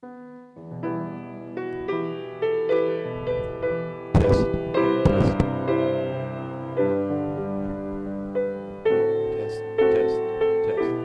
Test, test, test, test, test.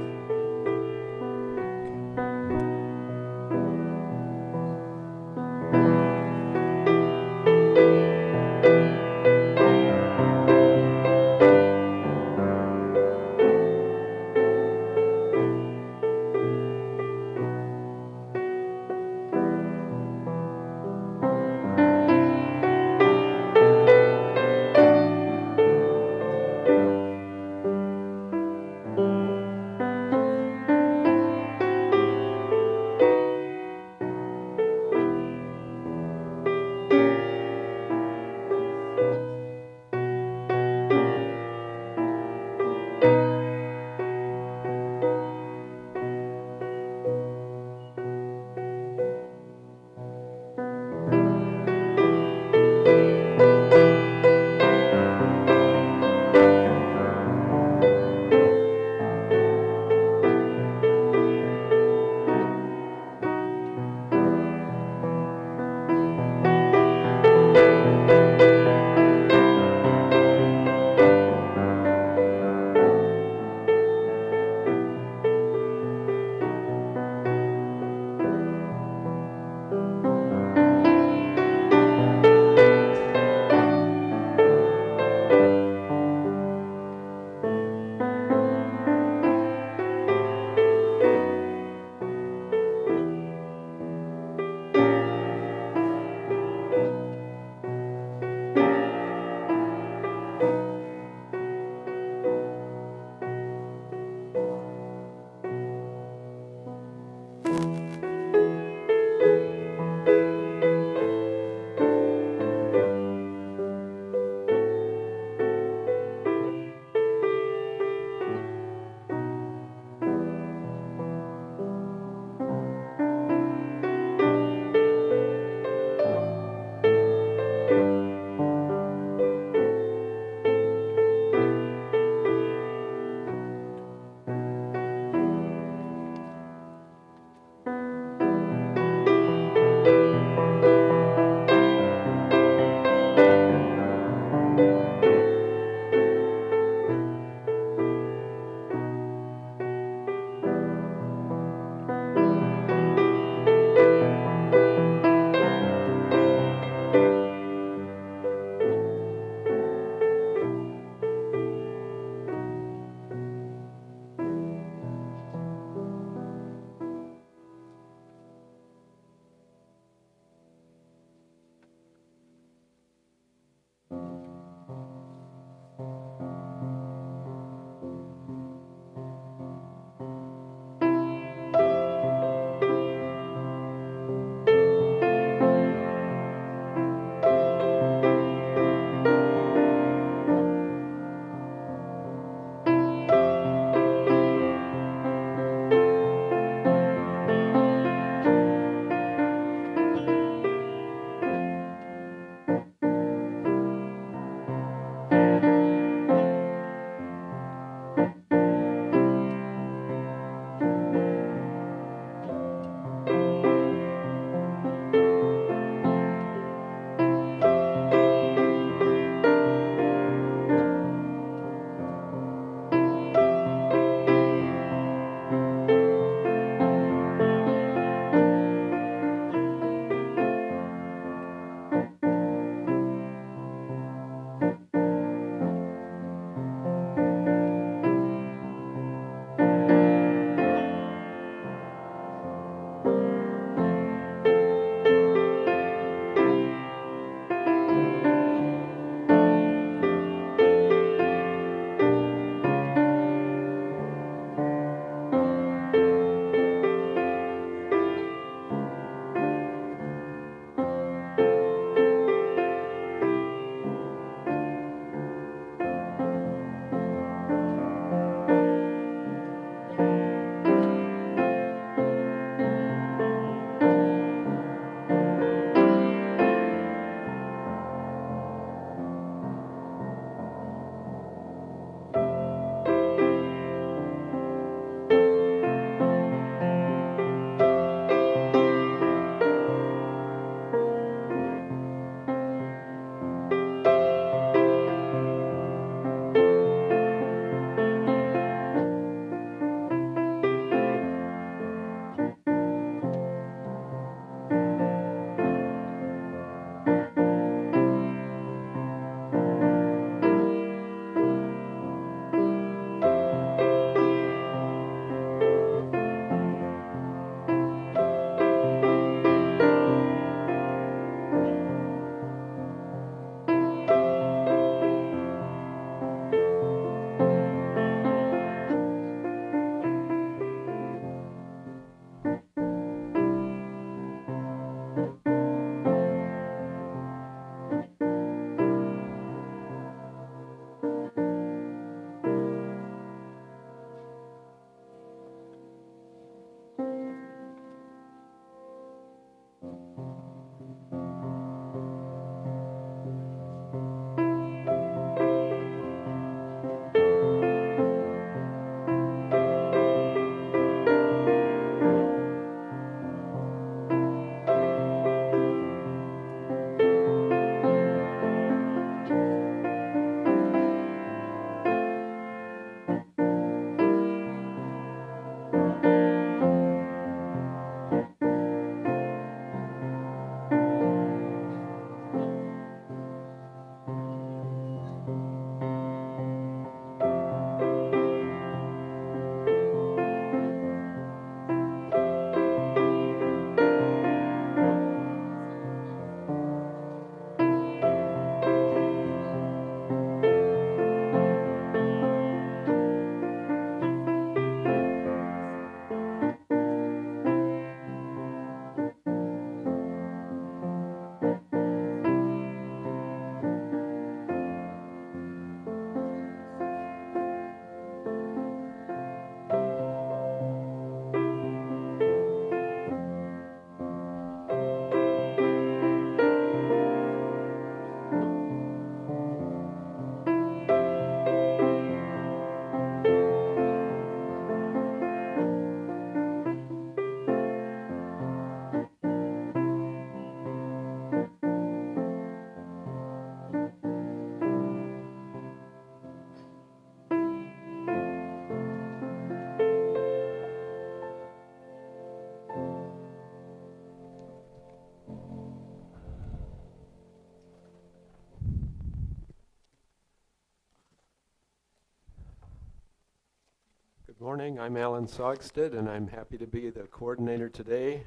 Good morning, I'm Alan Sogstead, and I'm happy to be the coordinator today.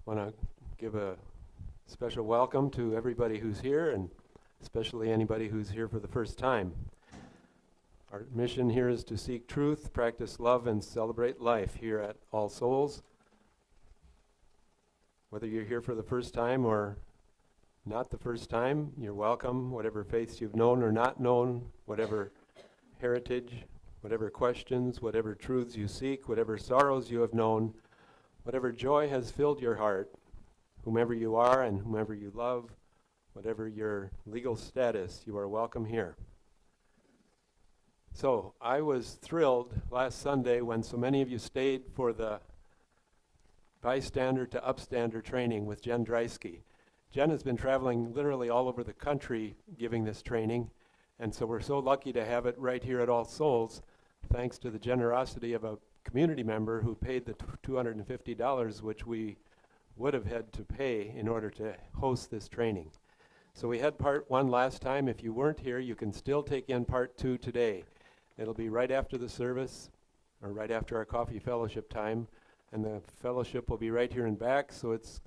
Want to give a special welcome to everybody who's here, and especially anybody who's here for the first time. Our mission here is to seek truth, practice love, and celebrate life here at All Souls. Whether you're here for the first time or not the first time, you're welcome. Whatever faiths you've known or not known, whatever heritage, whatever questions, whatever truths you seek, whatever sorrows you have known, whatever joy has filled your heart, whomever you are and whomever you love, whatever your legal status, you are welcome here. So I was thrilled last Sunday when so many of you stayed for the bystander to upstander training with Jen Dreisky. Jen has been traveling literally all over the country giving this training, and so we're so lucky to have it right here at All Souls, thanks to the generosity of a community member who paid the $250, which we would have had to pay in order to host this training. So we had part one last time. If you weren't here, you can still take in part two today. It'll be right after the service, or right after our coffee fellowship time, and the fellowship will be right here in back, so it's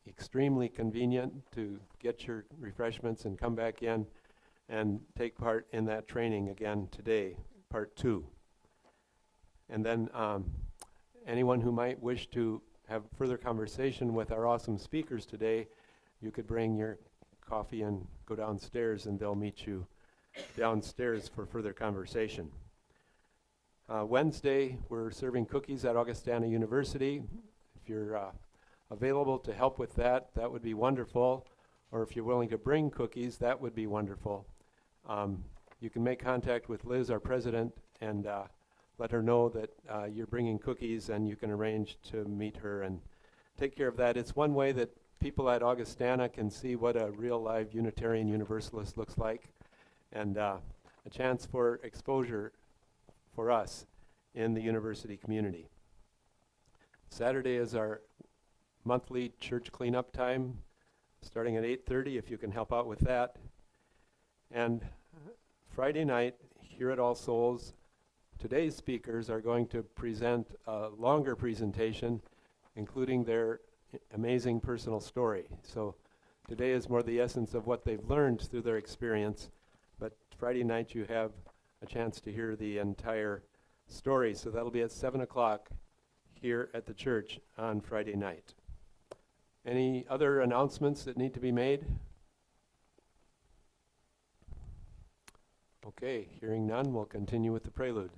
extremely convenient to get your refreshments and come back in and take part in that training again today, part two. And then anyone who might wish to have further conversation with our awesome speakers today, you could bring your coffee and go downstairs, and they'll meet you downstairs for further conversation. Wednesday, we're serving cookies at Augustana University. If you're available to help with that, that would be wonderful. Or if you're willing to bring cookies, that would be wonderful. You can make contact with Liz, our president, and let her know that you're bringing cookies, and you can arrange to meet her and take care of that. It's one way that people at Augustana can see what a real live Unitarian Universalist looks like, and a chance for exposure for us in the university community. Saturday is our monthly church cleanup time, starting at 8:30 if you can help out with that. And Friday night here at All Souls, today's speakers are going to present a longer presentation, including their amazing personal story. So today is more the essence of what they've learned through their experience, but Friday night you have a chance to hear the entire story. So that'll be at 7 o'clock here at the church on Friday night. Any other announcements that need to be made? Okay, hearing none, we'll continue with the prelude.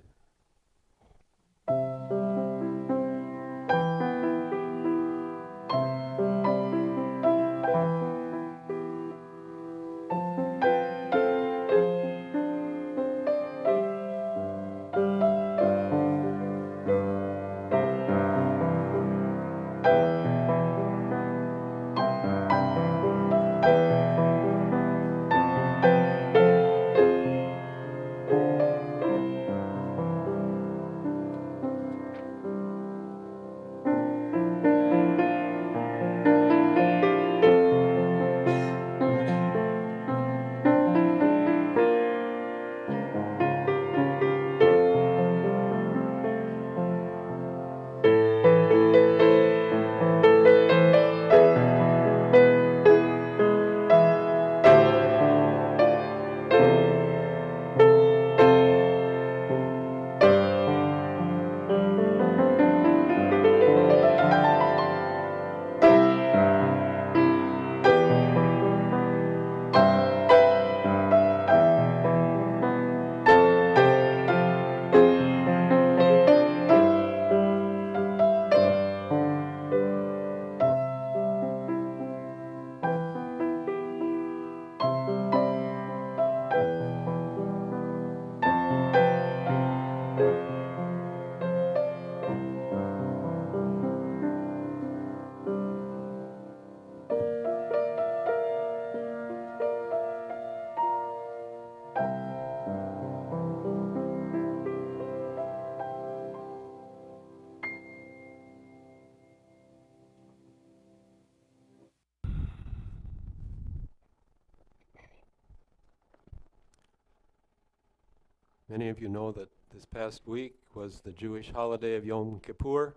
Many of you know that this past week was the Jewish holiday of Yom Kippur,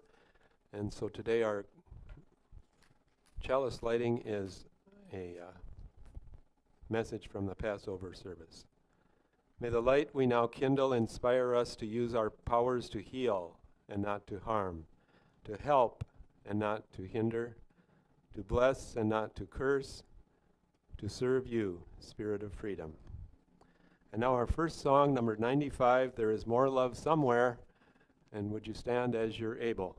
and so today our chalice lighting is a message from the Passover service. May the light we now kindle inspire us to use our powers to heal and not to harm, to help and not to hinder, to bless and not to curse, to serve you, Spirit of freedom. And now our first song, number 95, There Is More Love Somewhere. And would you stand as you're able?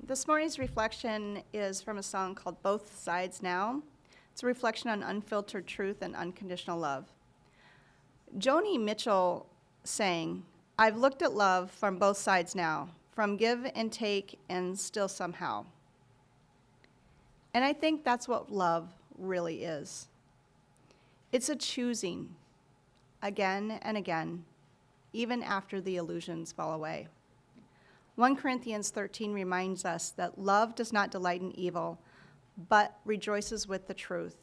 This morning's reflection is from a song called Both Sides Now. It's a reflection on unfiltered truth and unconditional love. Joni Mitchell sang, "I've looked at love from both sides now, from give and take and still somehow." And I think that's what love really is. It's a choosing again and again, even after the illusions fall away. 1 Corinthians 13 reminds us that love does not delight in evil, but rejoices with the truth.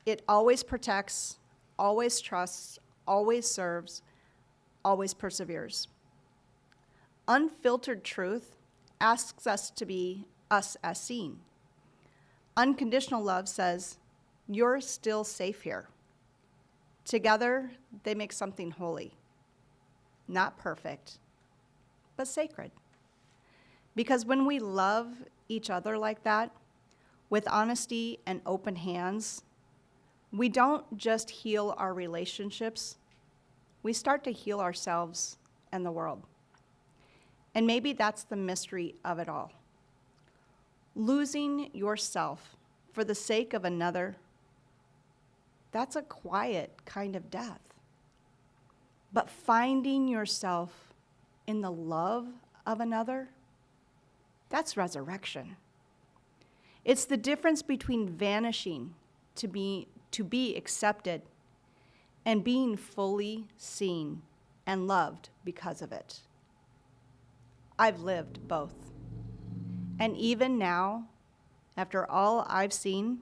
It always protects, always trusts, always serves, always perseveres. Unfiltered truth asks us to be us as seen. Unconditional love says, you're still safe here. Together, they make something holy. Not perfect, but sacred. Because when we love each other like that, with honesty and open hands, we don't just heal our relationships, we start to heal ourselves and the world. And maybe that's the mystery of it all. Losing yourself for the sake of another, that's a quiet kind of death. But finding yourself in the love of another, that's resurrection. It's the difference between vanishing to be accepted and being fully seen and loved because of it. I've lived both. And even now, after all I've seen,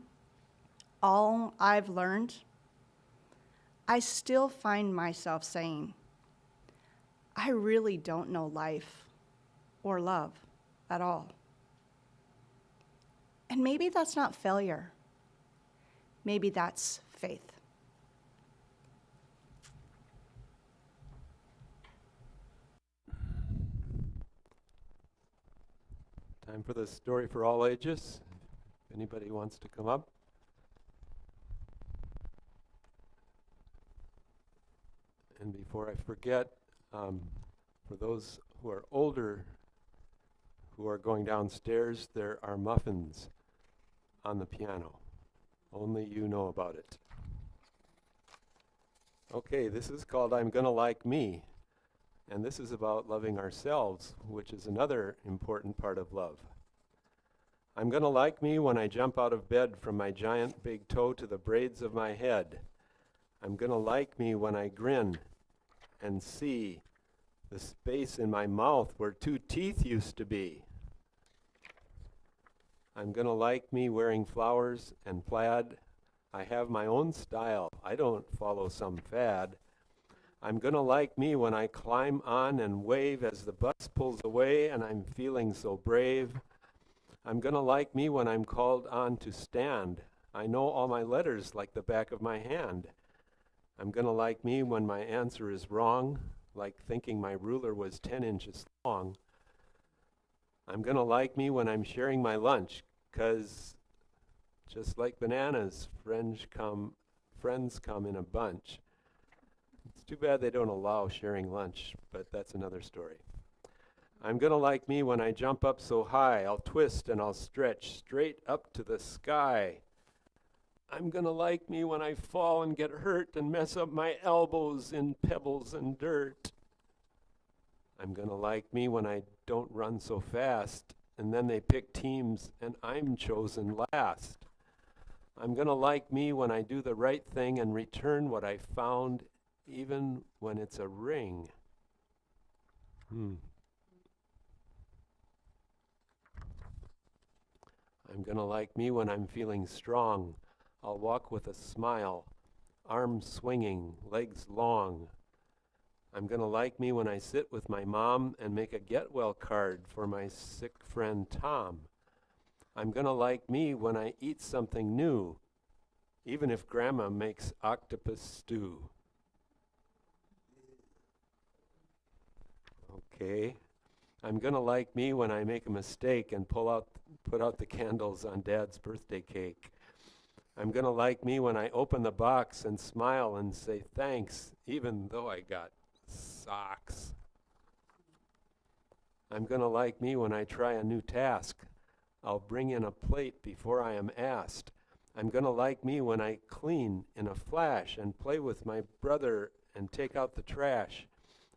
all I've learned, I still find myself saying, I really don't know life or love at all. And maybe that's not failure. Maybe that's faith. Time for the story for all ages. If anybody wants to come up. And before I forget, for those who are older, who are going downstairs, there are muffins on the piano. Only you know about it. Okay, this is called I'm Gonna Like Me. And this is about loving ourselves, which is another important part of love. I'm gonna like me when I jump out of bed from my giant big toe to the braids of my head. I'm gonna like me when I grin and see the space in my mouth where 2 teeth used to be. I'm gonna like me wearing flowers and plaid. I have my own style. I don't follow some fad. I'm gonna like me when I climb on and wave as the bus pulls away and I'm feeling so brave. I'm gonna like me when I'm called on to stand. I know all my letters like the back of my hand. I'm gonna like me when my answer is wrong, like thinking my ruler was 10 inches long. I'm gonna like me when I'm sharing my lunch, 'cause just like bananas, friends come in a bunch. It's too bad they don't allow sharing lunch, but that's another story. I'm gonna like me when I jump up so high, I'll twist and I'll stretch straight up to the sky. I'm gonna like me when I fall and get hurt and mess up my elbows in pebbles and dirt. I'm gonna like me when I don't run so fast, and then they pick teams and I'm chosen last. I'm gonna like me when I do the right thing and return what I found, even when it's a ring. I'm gonna like me when I'm feeling strong. I'll walk with a smile, arms swinging, legs long. I'm gonna like me when I sit with my mom and make a get well card for my sick friend Tom. I'm gonna like me when I eat something new, even if Grandma makes octopus stew. Okay. I'm gonna like me when I make a mistake and put out the candles on Dad's birthday cake. I'm gonna like me when I open the box and smile and say thanks, even though I got socks. I'm gonna like me when I try a new task. I'll bring in a plate before I am asked. I'm gonna like me when I clean in a flash and play with my brother and take out the trash.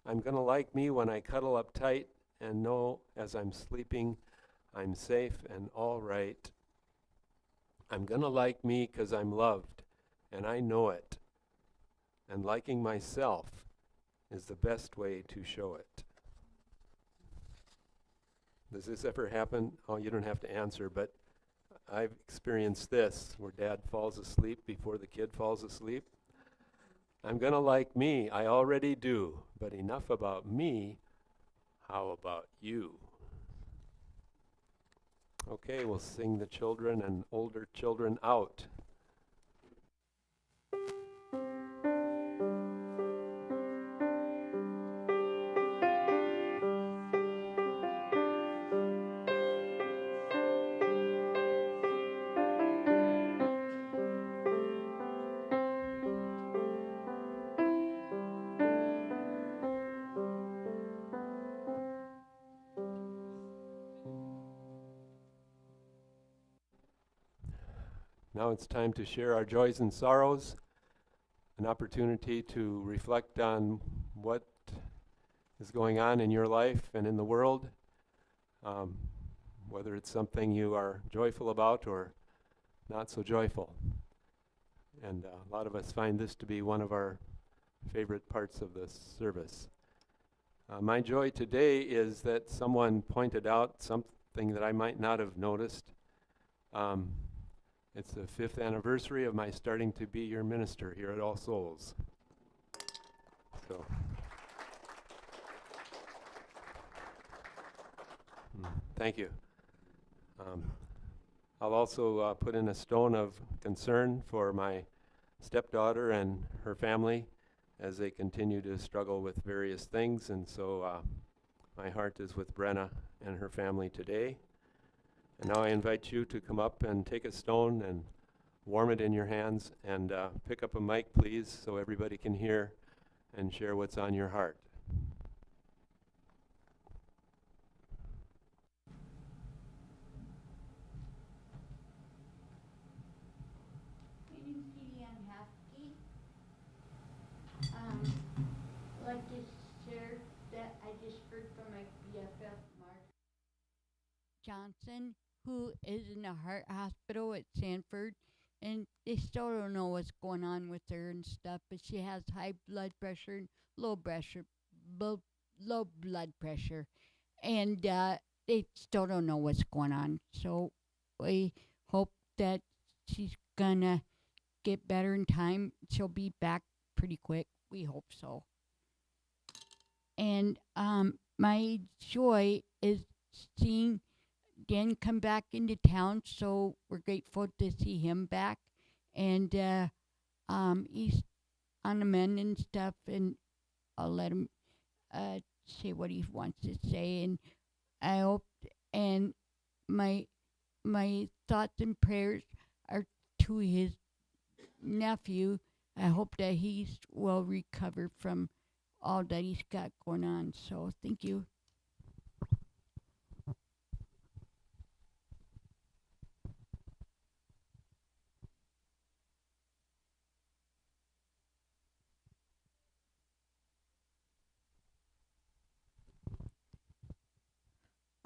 I'm gonna like me when I cuddle up tight and know as I'm sleeping I'm safe and all right. I'm gonna like me 'cause I'm loved and I know it. And liking myself is the best way to show it. Does this ever happen? Oh, you don't have to answer, but I've experienced this where Dad falls asleep before the kid falls asleep. I'm gonna like me, I already do, but enough about me. How about you? Okay, we'll sing the children and older children out. Now it's time to share our joys and sorrows, an opportunity to reflect on what is going on in your life and in the world, whether it's something you are joyful about or not so joyful. And a lot of us find this to be one of our favorite parts of this service. My joy today is that someone pointed out something that I might not have noticed. It's the 5th anniversary of my starting to be your minister here at All Souls. So, thank you. I'll also put in a stone of concern for my stepdaughter and her family as they continue to struggle with various things, and so my heart is with Brenna and her family today. And now I invite you to come up and take a stone and warm it in your hands, and pick up a mic, please, so everybody can hear and share what's on your heart. My name's Katie Ann Haskey. I'd like to share that I just heard from my BFF, Mark Johnson, who is in the heart hospital at Sanford, and they still don't know what's going on with her and stuff, but she has high blood pressure and low blood pressure, and they still don't know what's going on. So we hope that she's gonna get better in time. She'll be back pretty quick. We hope so. And my joy is seeing Dan come back into town, so we're grateful to see him back. And he's on the mend and stuff, and I'll let him say what he wants to say. And I hope, and my thoughts and prayers are to his nephew. I hope that he's well recovered from all that he's got going on. So thank you.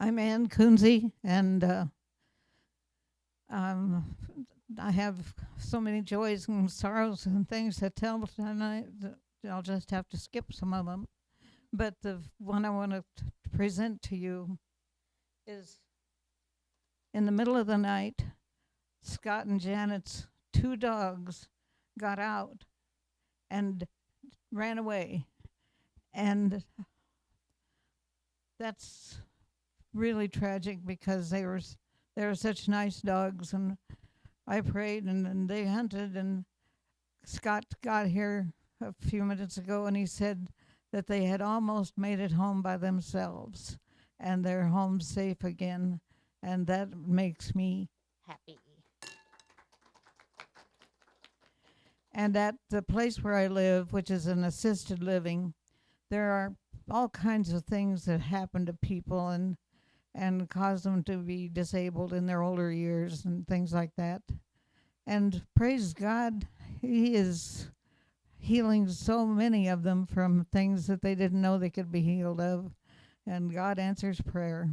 I'm Ann Kunze, and I have so many joys and sorrows and things to tell tonight that I'll just have to skip some of them. But the one I want to present to you is in the middle of the night, Scott and Janet's 2 dogs got out and ran away. And that's really tragic because they were such nice dogs, and I prayed and they hunted, and Scott got here a few minutes ago and he said that they had almost made it home by themselves and they're home safe again, and that makes me happy. And at the place where I live, which is an assisted living, there are all kinds of things that happen to people and cause them to be disabled in their older years and things like that. And praise God, He is healing so many of them from things that they didn't know they could be healed of. And God answers prayer.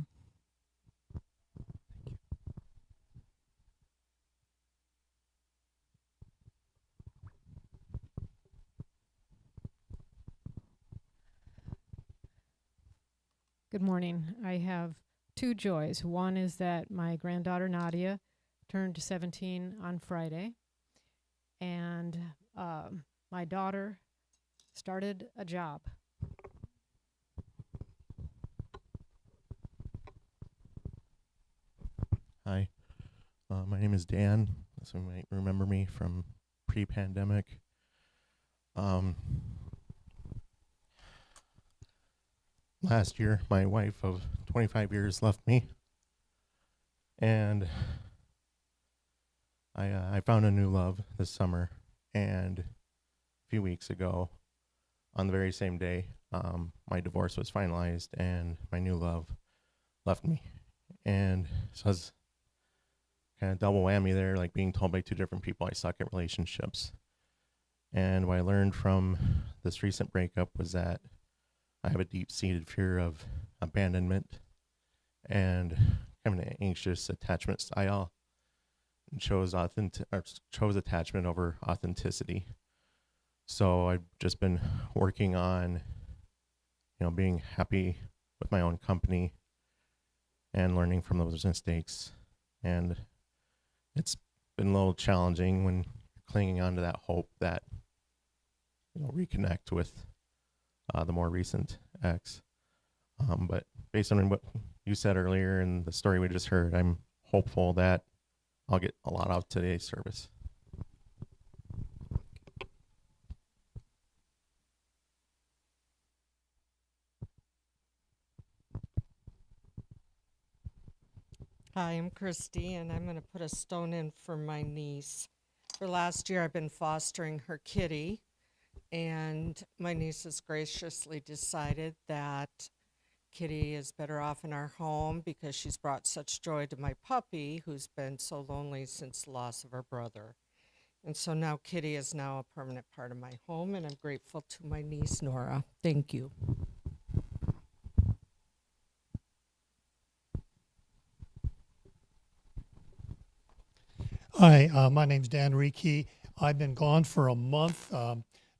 Good morning. I have 2 joys. One is that my granddaughter Nadia turned 17 on Friday, and my daughter started a job. Hi, my name is Dan. Some might remember me from pre-pandemic. Last year, my wife of 25 years left me, and I found a new love this summer. And a few weeks ago, on the very same day, my divorce was finalized, and my new love left me. And so I was kind of double whammy there, like being told by 2 different people I suck at relationships. And what I learned from this recent breakup was that I have a deep-seated fear of abandonment and kind of an anxious attachment style, and chose attachment over authenticity. So I've just been working on, being happy with my own company and learning from those mistakes. And it's been a little challenging when you're clinging on to that hope that reconnect with the more recent ex. But based on what you said earlier and the story we just heard, I'm hopeful that I'll get a lot out of today's service. Hi, I'm Christy, and I'm going to put a stone in for my niece. For last year, I've been fostering her kitty, and my niece has graciously decided that Kitty is better off in our home because she's brought such joy to my puppy, who's been so lonely since the loss of her brother. And so now Kitty is now a permanent part of my home, and I'm grateful to my niece, Nora. Thank you. Hi, my name's Dan Reiki. I've been gone for a month,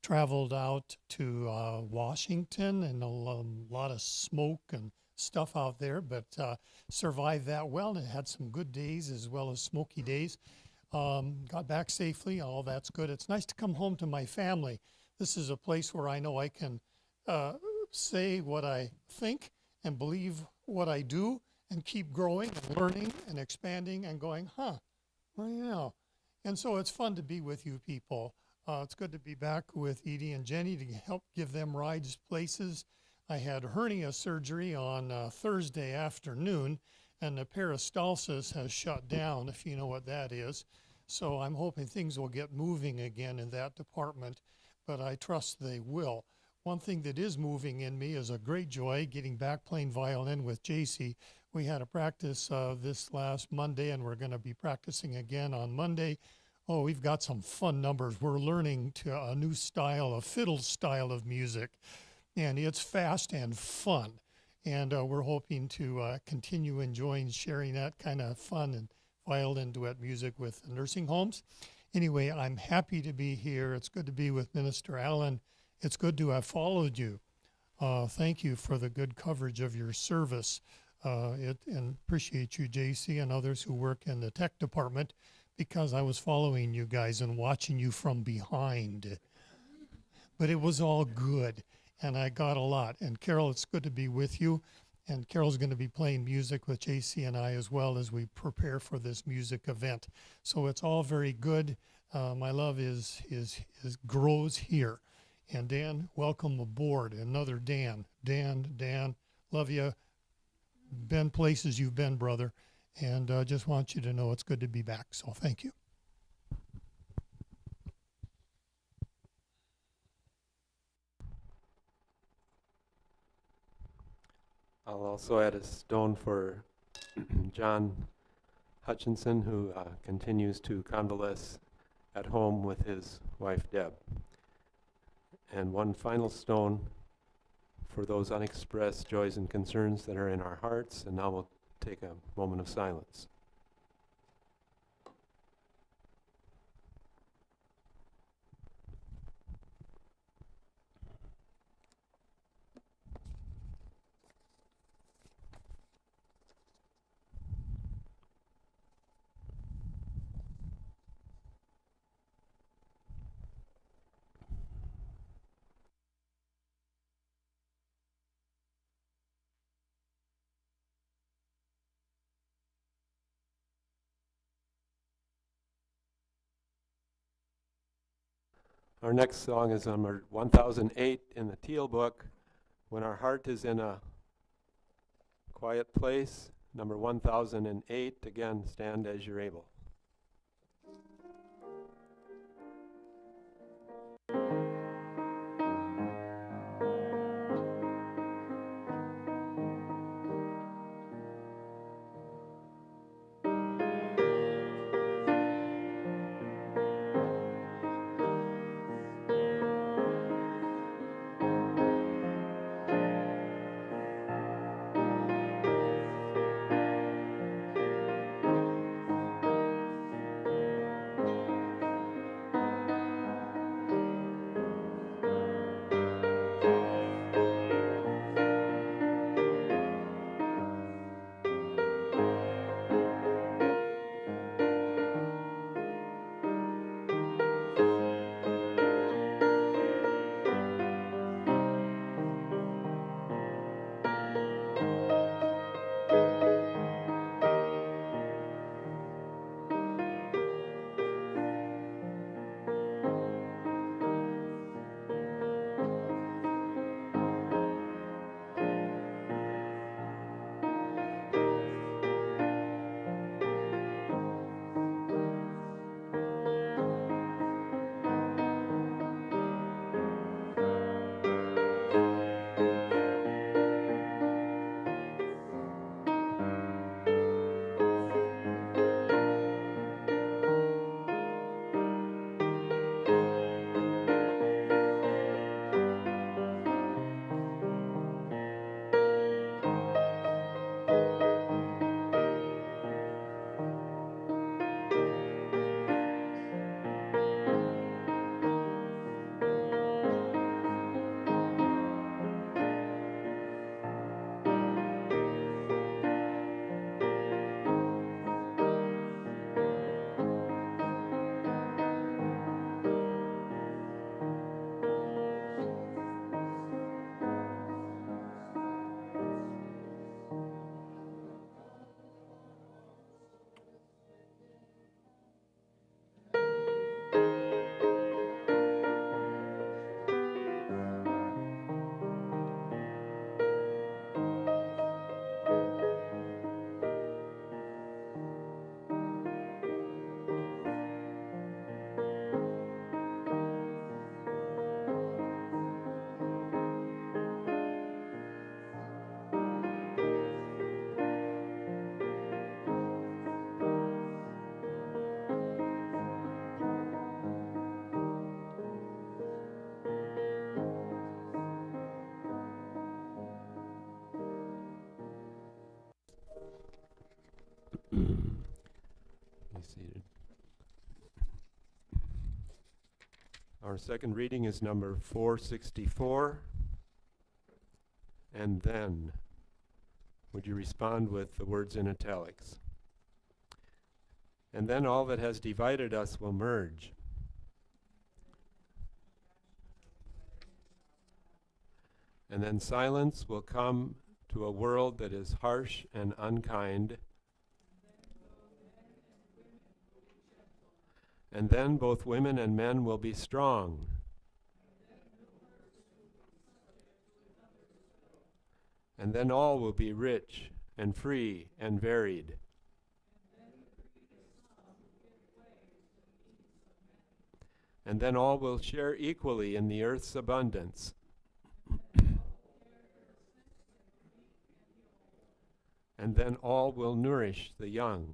traveled out to Washington, and a lot of smoke and stuff out there, but survived that well and had some good days as well as smoky days. Got back safely, all that's good. It's nice to come home to my family. This is a place where I know I can say what I think and believe what I do and keep growing and learning and expanding and going, well, yeah. And so it's fun to be with you people. It's good to be back with Edie and Jenny to help give them rides places. I had hernia surgery on Thursday afternoon, and the peristalsis has shut down, if you know what that is. So I'm hoping things will get moving again in that department, but I trust they will. One thing that is moving in me is a great joy getting back playing violin with JC. We had a practice this last Monday, and we're going to be practicing again on Monday. Oh, we've got some fun numbers. We're learning to a new style, a fiddle style of music, and it's fast and fun. And we're hoping to continue enjoying sharing that kind of fun and violin duet music with the nursing homes. Anyway, I'm happy to be here. It's good to be with Minister Allen. It's good to have followed you. Thank you for the good coverage of your service. And appreciate you, JC, and others who work in the tech department, because I was following you guys and watching you from behind. But it was all good, and I got a lot. And Carol, it's good to be with you. And Carol's going to be playing music with JC and I as well as we prepare for this music event. So it's all very good. My love is grows here. And Dan, welcome aboard. Another Dan. Dan, love you. Been places you've been, brother, and just want you to know it's good to be back. So thank you. I'll also add a stone for John Hutchinson, who continues to convalesce at home with his wife, Deb. And one final stone for those unexpressed joys and concerns that are in our hearts. And now we'll take a moment of silence. Our next song is number 1008 in the Teal Book, When Our Heart is in a Quiet Place. Number 1008, again, stand as you're able. Our second reading is number 464. And then, would you respond with the words in italics? And then all that has divided us will merge. And then silence will come to a world that is harsh and unkind. And then both women and men will be strong. And then all will be rich and free and varied. And then all will share equally in the earth's abundance. And then all will nourish the young.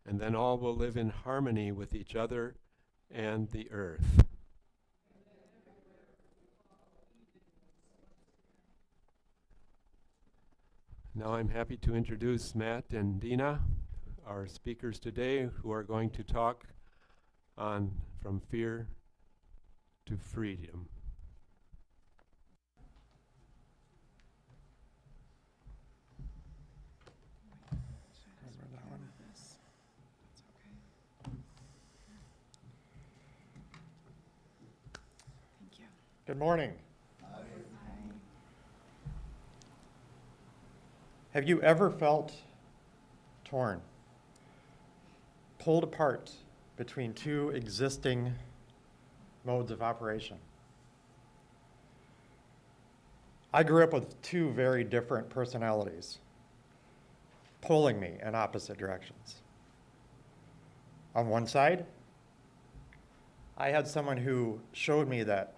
And then all will live in harmony with each other and the earth. Now I'm happy to introduce Matt and Dina, our speakers today, who are going to talk on From Fear to Freedom. Good morning. Have you ever felt torn, pulled apart between two existing modes of operation? I grew up with two very different personalities, pulling me in opposite directions. On one side, I had someone who showed me that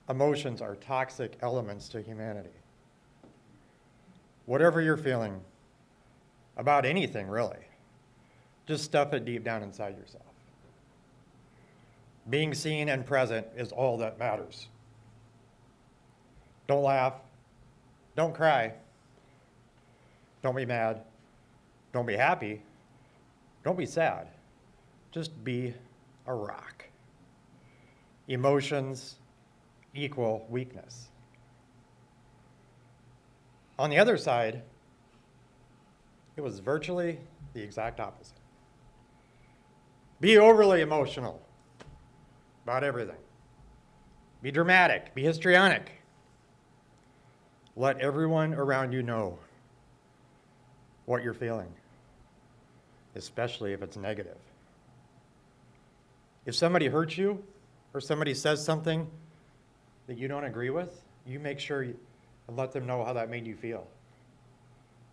emotions are toxic elements to humanity. Whatever you're feeling about anything, really, just stuff it deep down inside yourself. Being seen and present is all that matters. Don't laugh. Don't cry. Don't be mad. Don't be happy. Don't be sad. Just be a rock. Emotions equal weakness. On the other side, it was virtually the exact opposite. Be overly emotional about everything. Be dramatic, be histrionic. Let everyone around you know what you're feeling, especially if it's negative. If somebody hurts you or somebody says something that you don't agree with, you make sure and let them know how that made you feel.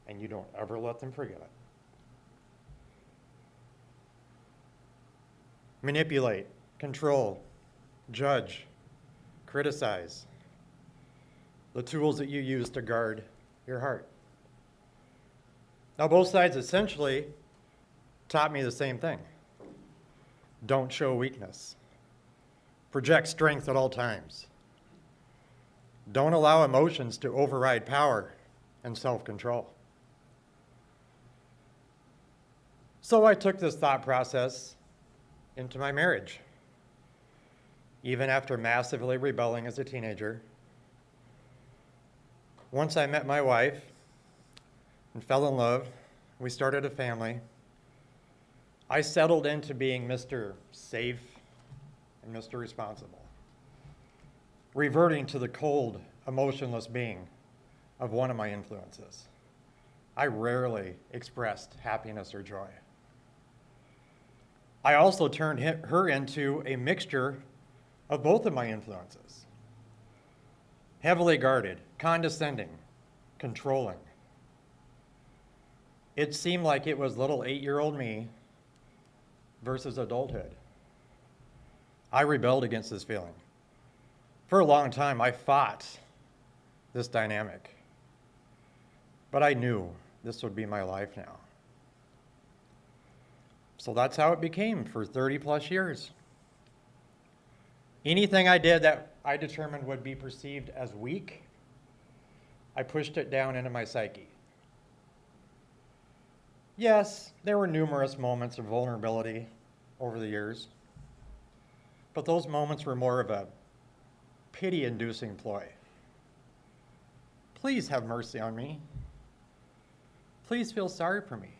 And you don't ever let them forget it. Manipulate, control, judge, criticize. The tools that you use to guard your heart. Now, both sides essentially taught me the same thing. Don't show weakness. Project strength at all times. Don't allow emotions to override power and self-control. So I took this thought process into my marriage. Even after massively rebelling as a teenager, once I met my wife and fell in love, we started a family. I settled into being Mr. Safe and Mr. Responsible, reverting to the cold, emotionless being of one of my influences. I rarely expressed happiness or joy. I also turned her into a mixture of both of my influences. Heavily guarded, condescending, controlling. It seemed like it was little 8-year-old me versus adulthood. I rebelled against this feeling. For a long time, I fought this dynamic. But I knew this would be my life now. So that's how it became for 30 plus years. Anything I did that I determined would be perceived as weak, I pushed it down into my psyche. Yes, there were numerous moments of vulnerability over the years, but those moments were more of a pity-inducing ploy. Please have mercy on me. Please feel sorry for me.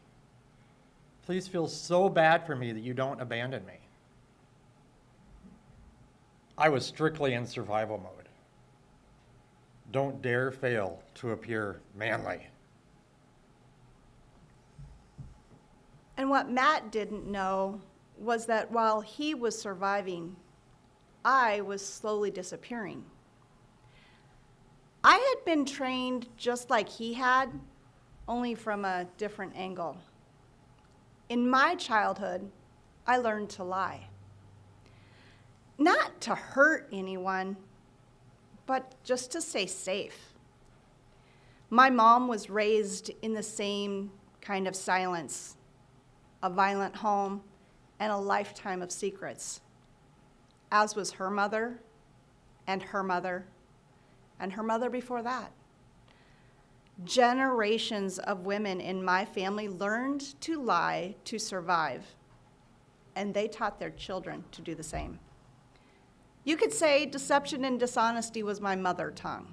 Please feel so bad for me that you don't abandon me. I was strictly in survival mode. Don't dare fail to appear manly. And what Matt didn't know was that while he was surviving, I was slowly disappearing. I had been trained just like he had, only from a different angle. In my childhood, I learned to lie. Not to hurt anyone, but just to stay safe. My mom was raised in the same kind of silence, a violent home, and a lifetime of secrets, as was her mother, and her mother, and her mother before that. Generations of women in my family learned to lie to survive, and they taught their children to do the same. You could say deception and dishonesty was my mother tongue.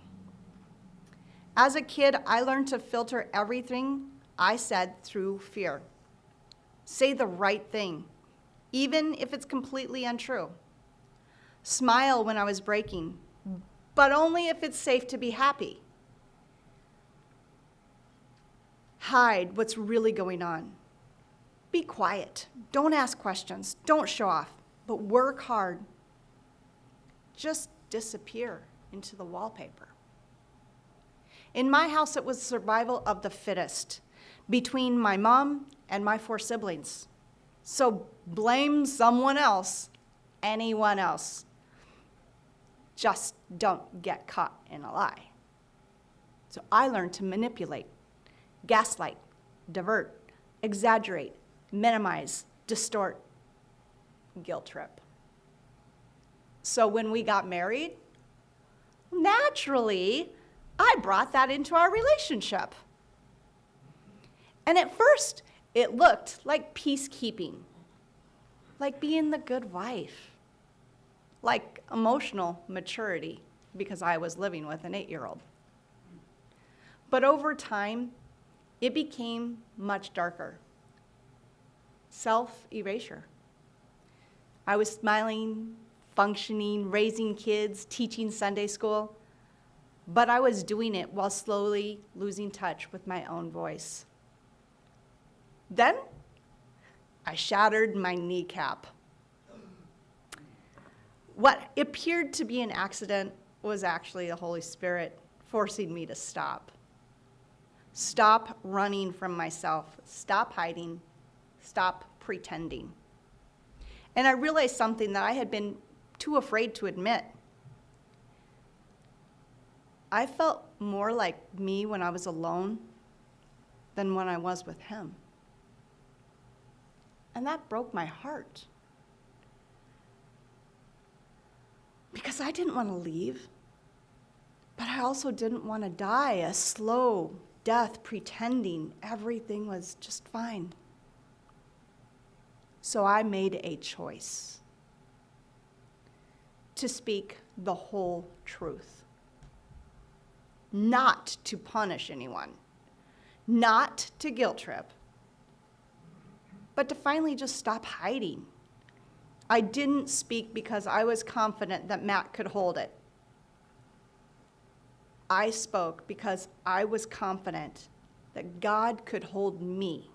As a kid, I learned to filter everything I said through fear. Say the right thing, even if it's completely untrue. Smile when I was breaking, but only if it's safe to be happy. Hide what's really going on. Be quiet. Don't ask questions. Don't show off, but work hard. Just disappear into the wallpaper. In my house, it was survival of the fittest between my mom and my 4 siblings. So blame someone else, anyone else. Just don't get caught in a lie. So I learned to manipulate, gaslight, divert, exaggerate, minimize, distort, guilt trip. So when we got married, naturally, I brought that into our relationship. And at first, it looked like peacekeeping, like being the good wife, like emotional maturity, because I was living with an 8-year-old. But over time, it became much darker. Self-erasure. I was smiling, functioning, raising kids, teaching Sunday school, but I was doing it while slowly losing touch with my own voice. Then, I shattered my kneecap. What appeared to be an accident was actually the Holy Spirit forcing me to stop. Stop running from myself. Stop hiding. Stop pretending. And I realized something that I had been too afraid to admit. I felt more like me when I was alone than when I was with him. And that broke my heart. Because I didn't want to leave, but I also didn't want to die a slow death pretending everything was just fine. So I made a choice to speak the whole truth, not to punish anyone, not to guilt trip, but to finally just stop hiding. I didn't speak because I was confident that Matt could hold it. I spoke because I was confident that God could hold me,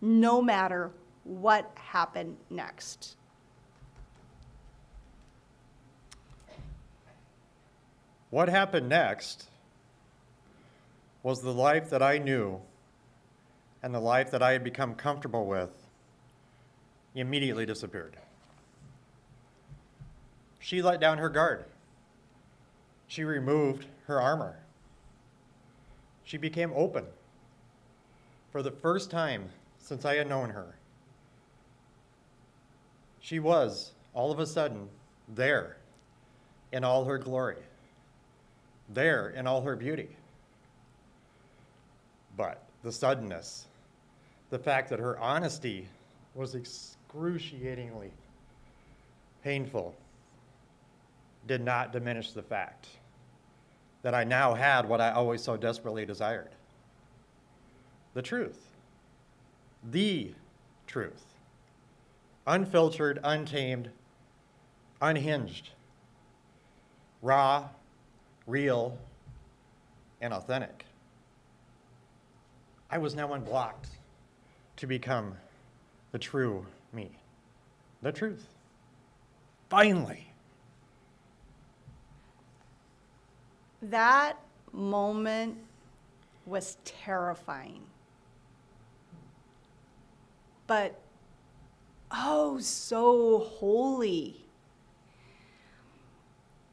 no matter what happened next. What happened next was the life that I knew and the life that I had become comfortable with immediately disappeared. She let down her guard. She removed her armor. She became open. For the first time since I had known her, she was, all of a sudden, there in all her glory, there in all her beauty. But the suddenness, the fact that her honesty was excruciatingly painful did not diminish the fact that I now had what I always so desperately desired. The truth. The truth. Unfiltered, untamed, unhinged, raw, real, and authentic. I was now unblocked to become the true me. The truth. Finally. That moment was terrifying. But oh, so holy.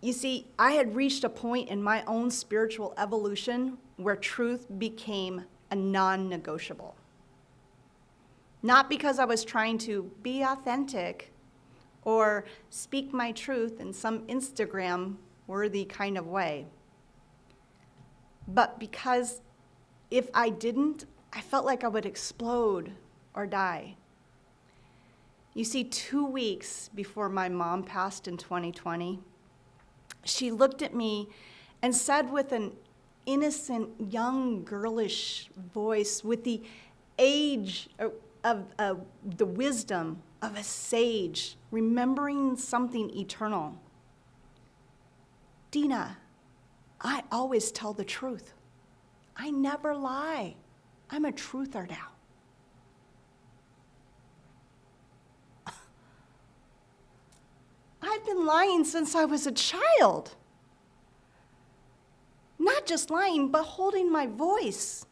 You see, I had reached a point in my own spiritual evolution where truth became a non-negotiable. Not because I was trying to be authentic or speak my truth in some Instagram-worthy kind of way, but because if I didn't, I felt like I would explode or die. You see, 2 weeks before my mom passed in 2020, she looked at me and said with an innocent, young, girlish voice, with the age of the wisdom of a sage, remembering something eternal, "Dina, I always tell the truth. I never lie. I'm a truther now." I've been lying since I was a child. Not just lying, but holding my voice,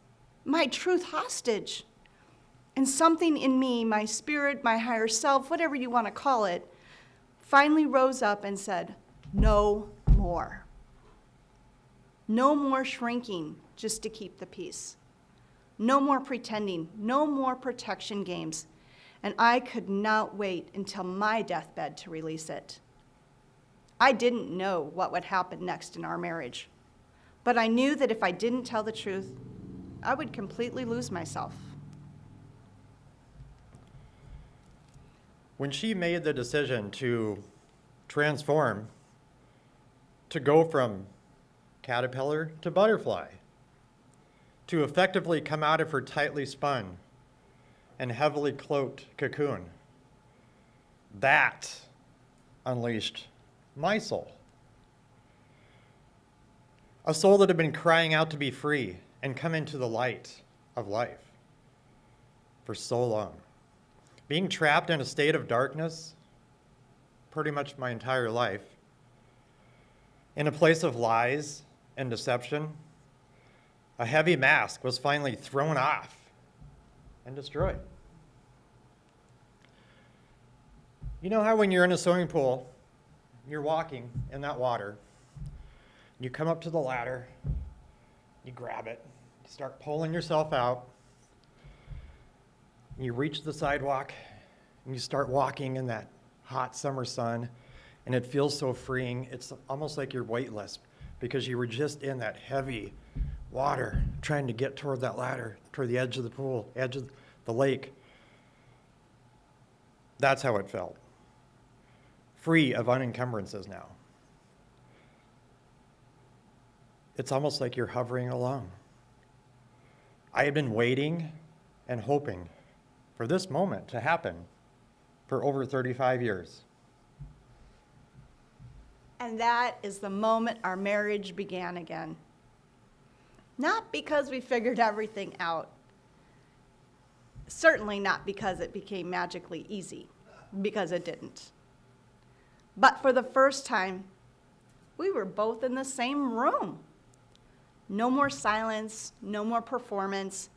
my truth hostage. And something in me, my spirit, my higher self, whatever you want to call it, finally rose up and said, "No more. No more shrinking just to keep the peace. No more pretending, no more protection games." And I could not wait until my deathbed to release it. I didn't know what would happen next in our marriage, but I knew that if I didn't tell the truth, I would completely lose myself. When she made the decision to transform, to go from caterpillar to butterfly, to effectively come out of her tightly spun and heavily cloaked cocoon, that unleashed my soul. A soul that had been crying out to be free and come into the light of life for so long. Being trapped in a state of darkness pretty much my entire life, in a place of lies and deception, a heavy mask was finally thrown off and destroyed. You know how when you're in a swimming pool, you're walking in that water, you come up to the ladder, you grab it, you start pulling yourself out, you reach the sidewalk, and you start walking in that hot summer sun, and it feels so freeing. It's almost like you're weightless because you were just in that heavy water trying to get toward that ladder, toward the edge of the pool, edge of the lake. That's how it felt. Free of unencumbrances now. It's almost like you're hovering along. I had been waiting and hoping for this moment to happen for over 35 years. And that is the moment our marriage began again. Not because we figured everything out. Certainly not because it became magically easy, because it didn't. But for the first time, we were both in the same room. No more silence, no more performance,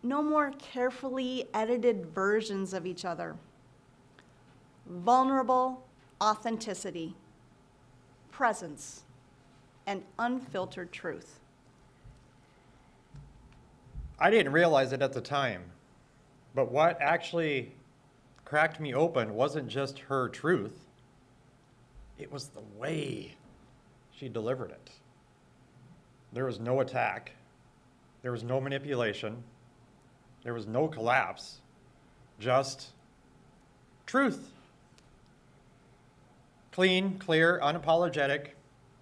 no more carefully edited versions of each other. Vulnerable authenticity, presence, and unfiltered truth. I didn't realize it at the time, but what actually cracked me open wasn't just her truth, it was the way she delivered it. There was no attack, there was no manipulation, There was no collapse, just truth. Clean, clear, unapologetic,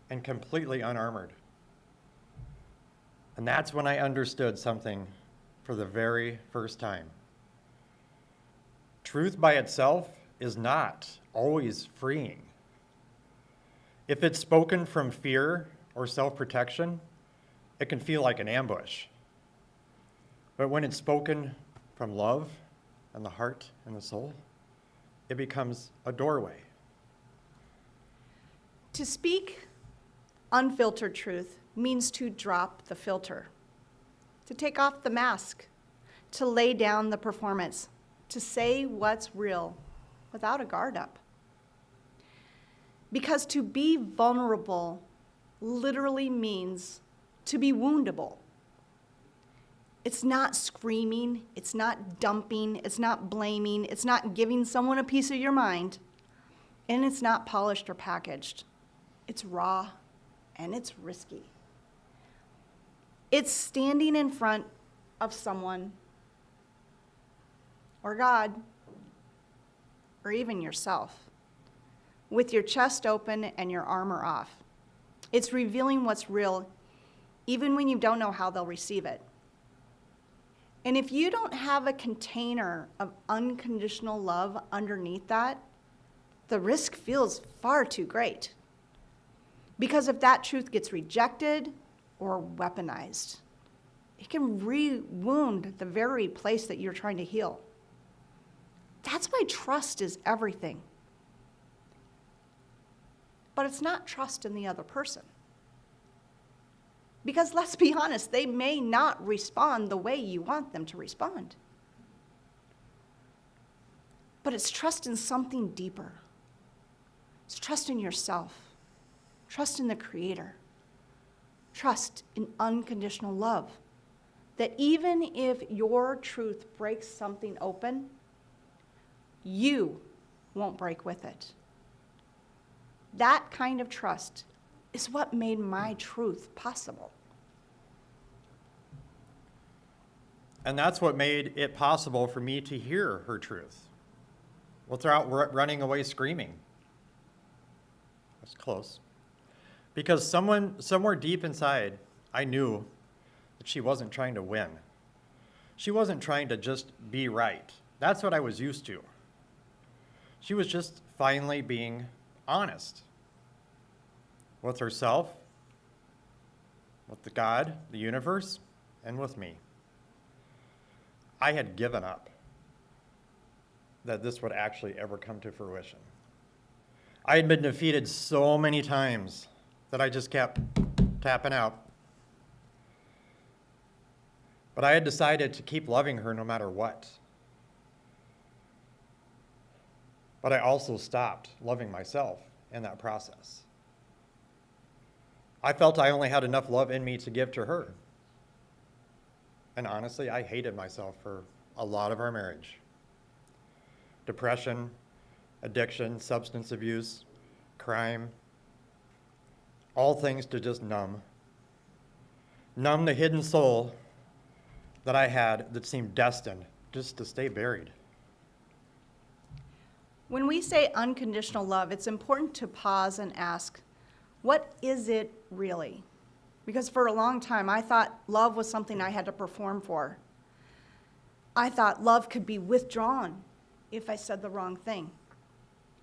and completely unarmored. And that's when I understood something for the very first time. Truth by itself is not always freeing. If it's spoken from fear or self-protection, it can feel like an ambush. But when it's spoken from love and the heart and the soul, it becomes a doorway. To speak unfiltered truth means to drop the filter, to take off the mask, to lay down the performance, to say what's real without a guard up. Because to be vulnerable literally means to be woundable. It's not screaming, it's not dumping, it's not blaming, it's not giving someone a piece of your mind, and it's not polished or packaged. It's raw and it's risky. It's standing in front of someone or God or even yourself with your chest open and your armor off. It's revealing what's real even when you don't know how they'll receive it. And if you don't have a container of unconditional love underneath that, the risk feels far too great. Because if that truth gets rejected or weaponized, it can re-wound the very place that you're trying to heal. That's why trust is everything. But it's not trust in the other person. Because let's be honest, they may not respond the way you want them to respond. But it's trust in something deeper. It's trust in yourself. Trust in the Creator. Trust in unconditional love. That even if your truth breaks something open, you won't break with it. That kind of trust is what made my truth possible. And that's what made it possible for me to hear her truth without running away screaming. That's close. Because somewhere deep inside, I knew that she wasn't trying to win. She wasn't trying to just be right. That's what I was used to. She was just finally being honest with herself, with the God, the universe, and with me. I had given up that this would actually ever come to fruition. I had been defeated so many times that I just kept tapping out. But I had decided to keep loving her no matter what. But I also stopped loving myself in that process. I felt I only had enough love in me to give to her. And honestly, I hated myself for a lot of our marriage. Depression, addiction, substance abuse, crime, all things to just numb the hidden soul that I had that seemed destined just to stay buried. When we say unconditional love, it's important to pause and ask, what is it really? Because for a long time, I thought love was something I had to perform for. I thought love could be withdrawn if I said the wrong thing,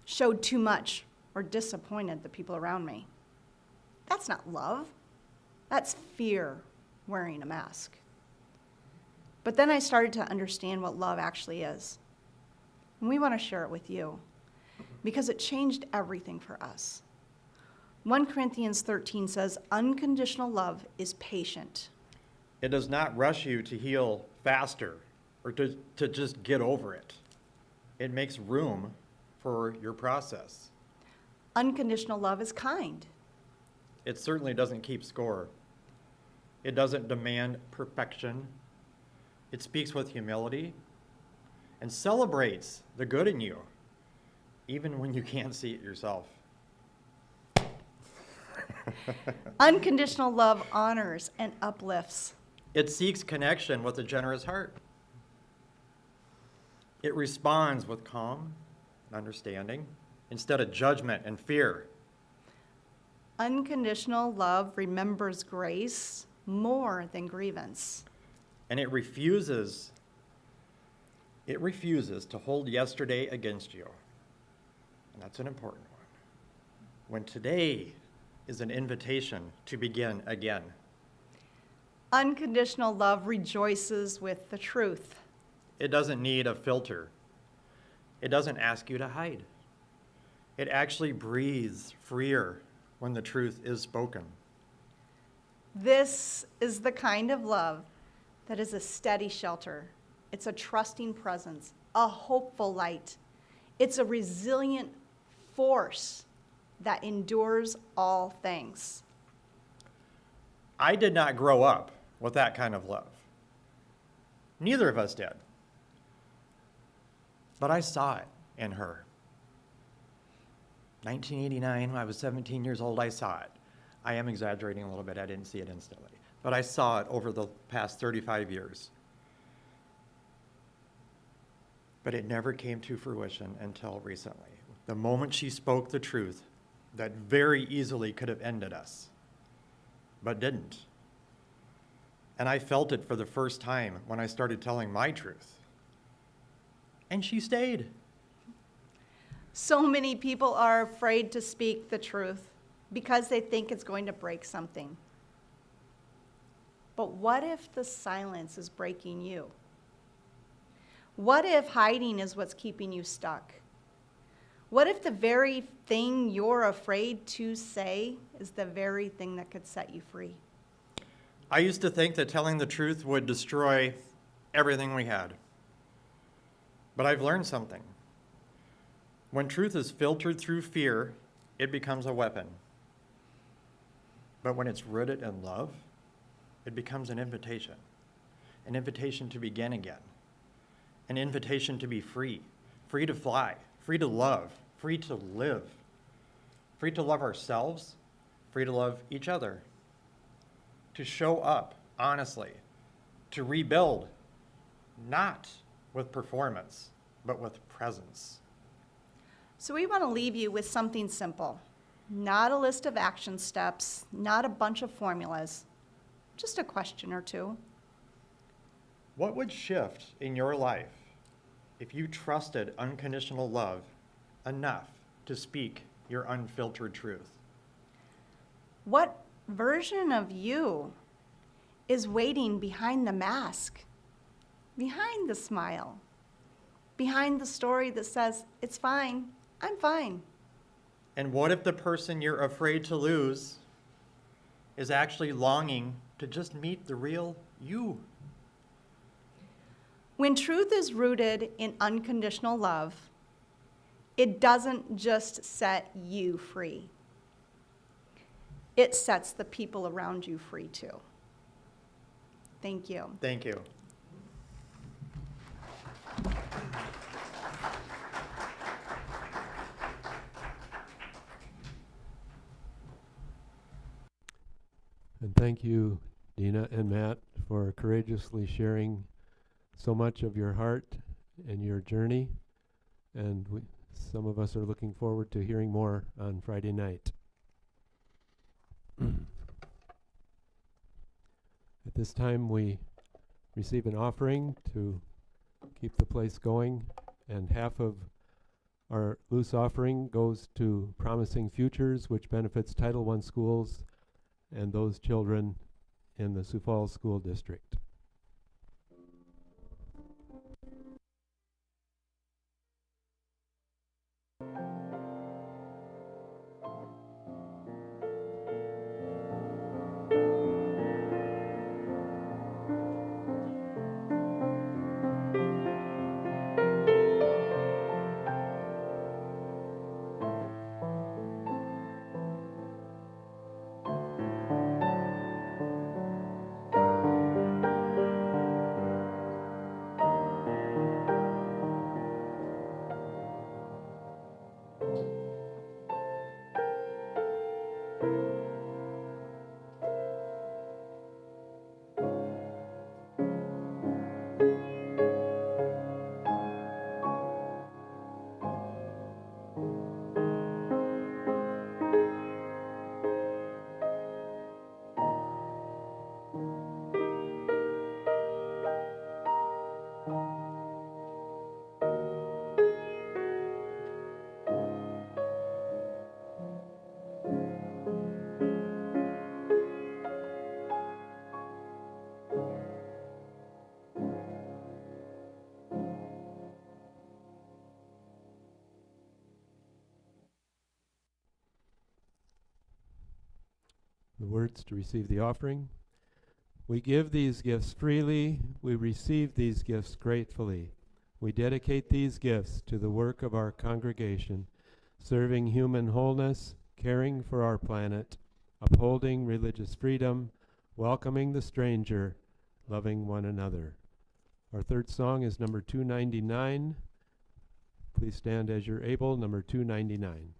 showed too much, or disappointed the people around me. That's not love. That's fear wearing a mask. But then I started to understand what love actually is. And we want to share it with you because it changed everything for us. 1 Corinthians 13 says, unconditional love is patient. It does not rush you to heal faster or to just get over it. It makes room for your process. Unconditional love is kind. It certainly doesn't keep score. It doesn't demand perfection. It speaks with humility and celebrates the good in you, even when you can't see it yourself. Unconditional love honors and uplifts. It seeks connection with a generous heart. It responds with calm and understanding instead of judgment and fear. Unconditional love remembers grace more than grievance. And it refuses to hold yesterday against you. And that's an important one. When today is an invitation to begin again. Unconditional love rejoices with the truth. It doesn't need a filter. It doesn't ask you to hide. It actually breathes freer when the truth is spoken. This is the kind of love that is a steady shelter. It's a trusting presence, a hopeful light. It's a resilient force that endures all things. I did not grow up with that kind of love. Neither of us did. But I saw it in her. 1989, when I was 17 years old, I saw it. I am exaggerating a little bit. I didn't see it instantly. But I saw it over the past 35 years. But it never came to fruition until recently. The moment she spoke the truth, that very easily could have ended us, but didn't. And I felt it for the first time when I started telling my truth. And she stayed. So many people are afraid to speak the truth because they think it's going to break something. But what if the silence is breaking you? What if hiding is what's keeping you stuck? What if the very thing you're afraid to say is the very thing that could set you free? I used to think that telling the truth would destroy everything we had. But I've learned something. When truth is filtered through fear, it becomes a weapon. But when it's rooted in love, it becomes an invitation to begin again, an invitation to be free, free to fly, free to love, free to live, free to love ourselves, free to love each other, to show up honestly, to rebuild, not with performance, but with presence. So we want to leave you with something simple. Not a list of action steps, not a bunch of formulas, just a question or two. What would shift in your life if you trusted unconditional love enough to speak your unfiltered truth? What version of you is waiting behind the mask, behind the smile, behind the story that says, it's fine, I'm fine? And what if the person you're afraid to lose is actually longing to just meet the real you? When truth is rooted in unconditional love, it doesn't just set you free. It sets the people around you free too. Thank you. Thank you. And thank you, Dina and Matt, for courageously sharing so much of your heart and your journey. And some of us are looking forward to hearing more on Friday night. At this time, we receive an offering to keep the place going, and half of our loose offering goes to Promising Futures, which benefits Title I schools and those children in the Sioux Falls School District. the words to receive the offering. We give these gifts freely. We receive these gifts gratefully. We dedicate these gifts to the work of our congregation, serving human wholeness, caring for our planet, upholding religious freedom, welcoming the stranger, loving one another. Our third song is number 299. Please stand as you're able, number 299.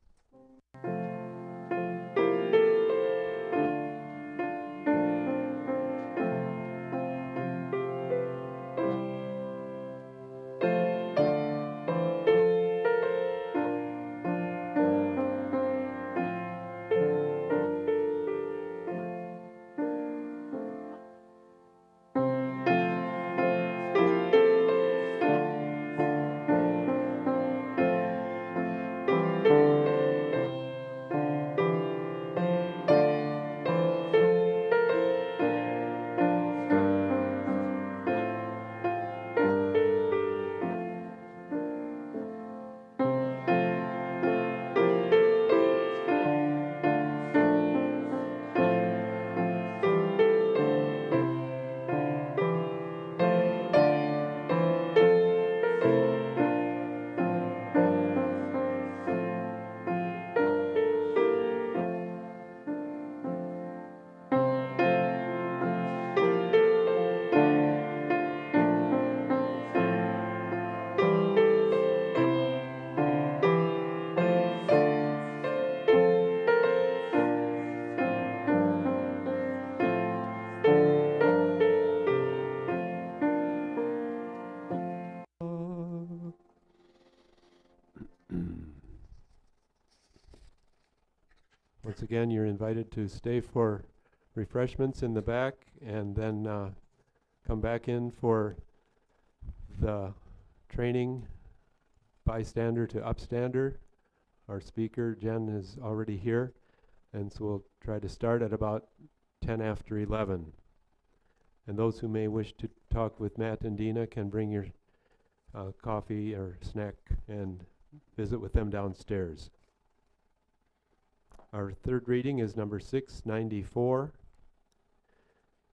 Once again, you're invited to stay for refreshments in the back and then come back in for the training bystander to upstander. Our speaker, Jen, is already here, and so we'll try to start at about 10 after 11. And those who may wish to talk with Matt and Dina can bring your coffee or snack and visit with them downstairs. Our third reading is number 694.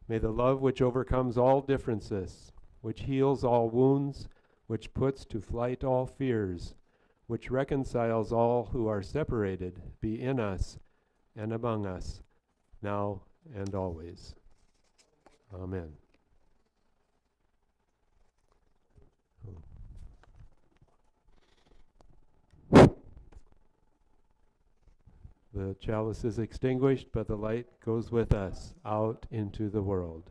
May the love which overcomes all differences, which heals all wounds, which puts to flight all fears, which reconciles all who are separated, be in us and among us, now and always. Amen. The chalice is extinguished, but the light goes with us out into the world.